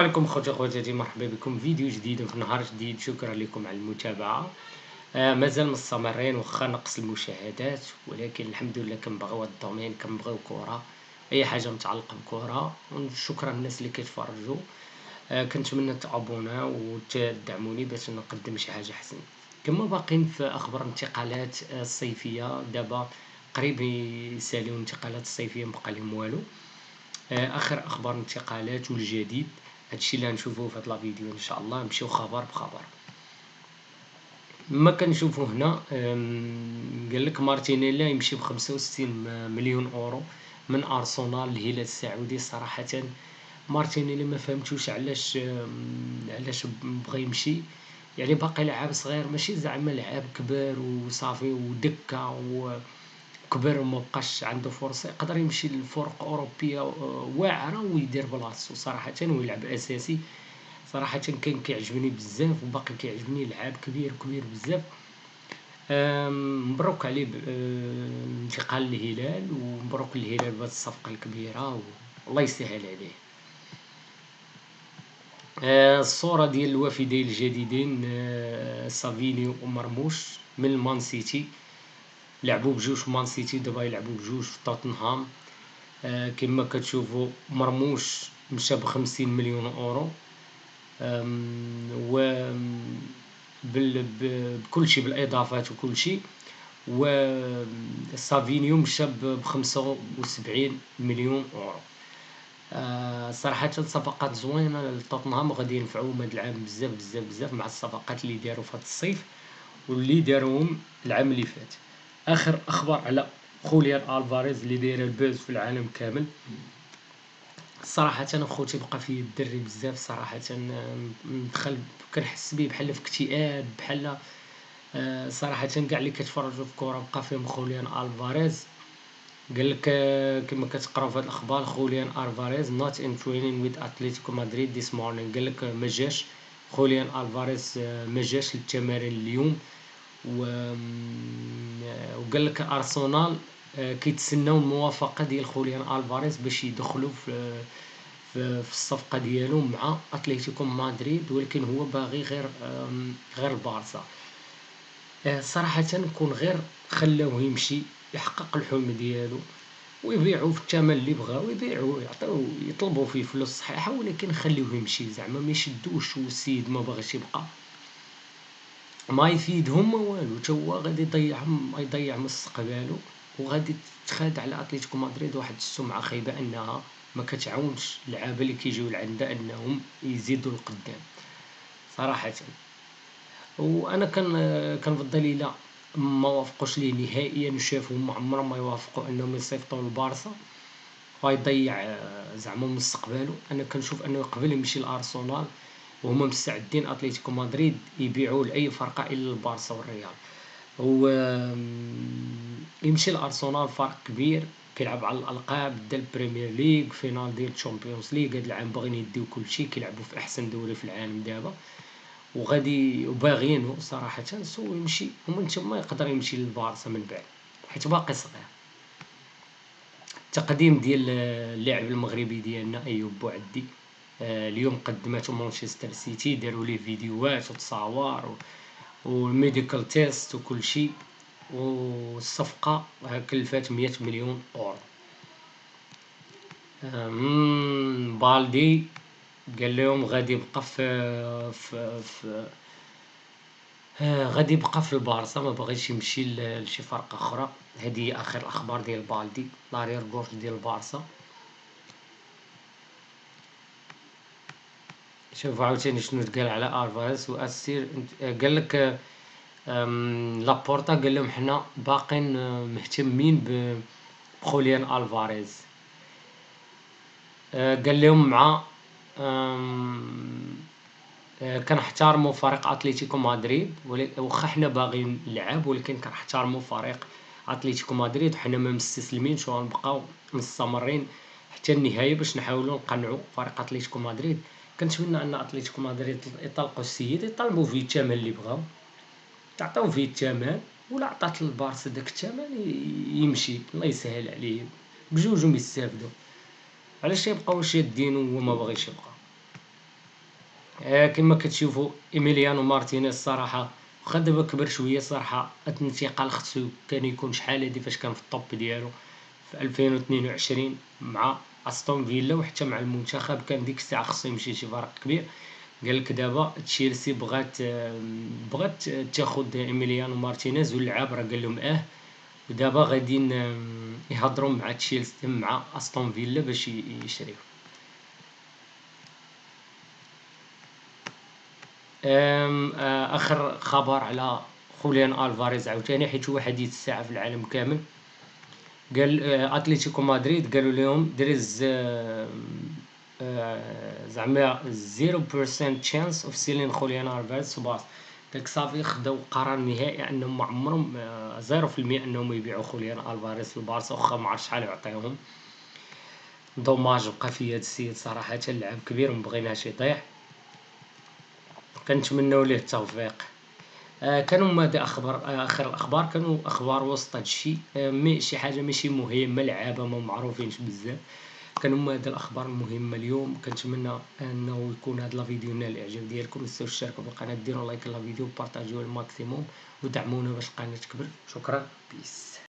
عليكم خوتاتي، مرحبا بكم فيديو جديد وفي نهار جديد. شكرا لكم على المتابعة. مازال مستمرين وخا نقص المشاهدات، ولكن الحمد لله كنبغيو هاد الدومين، كنبغيو كرة، اي حاجة متعلقة بكرة. شكرا للناس اللي كيتفرجوا. كنتمنى تابوناو وتدعموني باش نقدم شي حاجة حسن. كما باقين في اخبار الانتقالات الصيفية، دابا قريب يساليو الانتقالات الصيفية، مبقى لهم والو. اخر اخبار الانتقالات والجديد هادشي اللي غنشوفوه في هاد الفيديو ان شاء الله. نمشيو خبر بخبر. ما كنشوفو هنا قال لك مارتينيلا يمشي ب 65 مليون اورو من ارسنال للهلال السعودي. صراحه مارتينيلي ما فهمتوش علاش بغى يمشي. يعني باقي لعاب صغير، ماشي زعما لعاب كبار وصافي ودكه وكبر وما بقاش عنده فرصه. يقدر يمشي لفرق اوروبيه واعره ويدير بلاصتو صراحه ويلعب اساسي. صراحة كان كيعجبني بزاف وباقي كيعجبني، لعاب كبير كبير بزاف. مبروك عليه انتقال للهلال، ومبروك للهلال بهاد الصفقة الكبيرة والله يسهل عليه. الصورة ديال الوافدين الجديدين سافينيو ومرموش من مان سيتي. لعبوا بجوج في مان سيتي، دابا يلعبوا بجوج في توتنهام. كما كتشوفوا مرموش مشى ب50 مليون اورو، و بكل شيء، بالاضافات وكل شيء. و سافينيو مشى ب75 مليون اورو. صراحه صفقات زوينه لتوتنهام، وغادي ينفعوهم هاد العام بزاف بزاف بزاف مع الصفقات اللي داروا في هاد الصيف واللي داروهم العام اللي فات. اخر اخبار على خوليان الفاريز اللي داير البوز في العالم كامل. صراحة أنا خوتي بقى فيه الدري بزاف صراحة. مدخل كنحس بيه بحال في اكتئاب، بحال صراحة كاع اللي كيتفرجوا في الكورة بقى فيهم خوليان الفاريز. قال لك كما كتقراو في هاد الاخبار، خوليان الفاريز not in training with Atletico Madrid this morning. قال لك ما جاش خوليان الفاريز، ما جاش للتمارين اليوم. وقال لك ارسنال كيتسناو الموافقه ديال خوليان الفاريز باش يدخلوا في الصفقه ديالو مع اتلتيكو مدريد، ولكن هو باغي غير البارسا. صراحه كون غير خلاوه يمشي يحقق الحلم ديالو ويبيعوا في الثمن اللي بغاو يبيعوا، يعطيو يطلبوا فيه فلوس صحيحه، ولكن خليوه يمشي زعما ما يشدوش. والسيد ما باغيش يبقى، ما يفيدهم ما والو، تا هو غادي يضيع مستقبلو، وغادي تخاد على اتلتيكو مدريد واحد السمعه خايبه انها ما كتعاونش اللعابه اللي كيجيو لعندها انهم يزيدوا القدام صراحه. وانا كنفضل الى ما وافقوش ليه نهائيا، وشافهم عمرهم ما يوافقوا انهم يصيفطوا للبارسا ويضيع زعما مستقبله. انا كنشوف انه قبل يمشي لارسنال وهما مستعدين اتلتيكو مدريد يبيعوا لاي فرقه الا البارسا والريال. هو يمشي لارسنال فرق كبير، كيلعب على الالقاب ديال البريمير ليغ، فينال ديال الشامبيونز ليغ. هاد العام باغيين يديو كلشي، كيلعبوا في احسن دوري في العالم دابا، وغادي وباغيينو صراحه. سو يمشي، ومن تما يقدر يمشي للبارسا من بعد حيت باقي صغير. التقديم ديال اللاعب المغربي ديالنا ايوب بوعدي اليوم قدمته مانشستر سيتي، داروا ليه فيديوهات وتصاور والميديكال تيست وكل شيء، والصفقه كلفات 100 مليون اورو. بالدي قال لهم غادي يبقى في غادي يبقى في البارسا، ما بغيش يمشي لشي فرقه اخرى. هذه اخر الاخبار ديال بالدي، لارير غوش ديال البارسا. شوف عاوتاني شنو تقال على الفاريز واسير. قال لك لابورتا قال لهم حنا باقين مهتمين بخوليان الفاريز. قال لهم مع كنحترموا فريق اتلتيكو مدريد، واخا حنا باغيين نلعب، ولكن كنحترموا فريق اتلتيكو مدريد، وحنا ما مستسلمينش وغنبقاو مستمرين حتى النهايه باش نحاولوا نقنعوا فريق اتلتيكو مدريد. كنتمنى ان اتلتيكو مدريد يطلقوا السيد، يطالبوا فيه الثمن اللي بغاو، تعطيو فيه الثمن، ولا عطات البارسا داك الثمن يمشي الله يسهل عليه، بجوجهم يستافدوا. علاش يبقاو شادينو وهو ما باغيش يبقى؟ كما كتشوفوا إيميليانو مارتينيز صراحة واخا دابا كبر شوية صراحة الانتقال خصو كان يكون شحال هادي فاش كان في الطوب ديالو في 2022 مع أستون فيلا وحتى مع المنتخب كان ديك الساعة خصو يمشي لشي فريق كبير. قالك دابا تشيلسي بغات تاخد إيميليانو مارتينيز واللعاب راه قال لهم ودابا غاديين يهضروا مع تشيلسي مع أستون فيلا باش يشريوه. اخر خبر على خوليان الفاريز عاوتاني حيت هو حديث الساعه في العالم كامل. قال اتلتيكو مدريد قالوا لهم there is زعما 0% chance of selling خوليان الفاريز to Barca. داك صافي خداو قرار نهائي انهم ما عمرهم 0% انهم يبيعوا خوليان الفاريز للبارسا واخا ما عرف شحال يعطيوهم. دوماج بقى في هاد السيد صراحه لعب كبير ومبغيناش يضيع، كنتمنوا ليه التوفيق. كانوا هما هادي اخر الاخبار، كانوا اخبار وسط هادشي شي حاجه ماشي مهمه، لعابه ما معروفينش بزاف. كانوا هما هاد الاخبار المهمه اليوم. كنتمنى انه يكون هاد الفيديو نال الاعجاب ديالكم، وتنساوش تشتركوا في القناه، ديروا لايك للفيديو وبارطاجيوه الماكسيموم ودعمونا باش القناه تكبر. شكرا، بيس.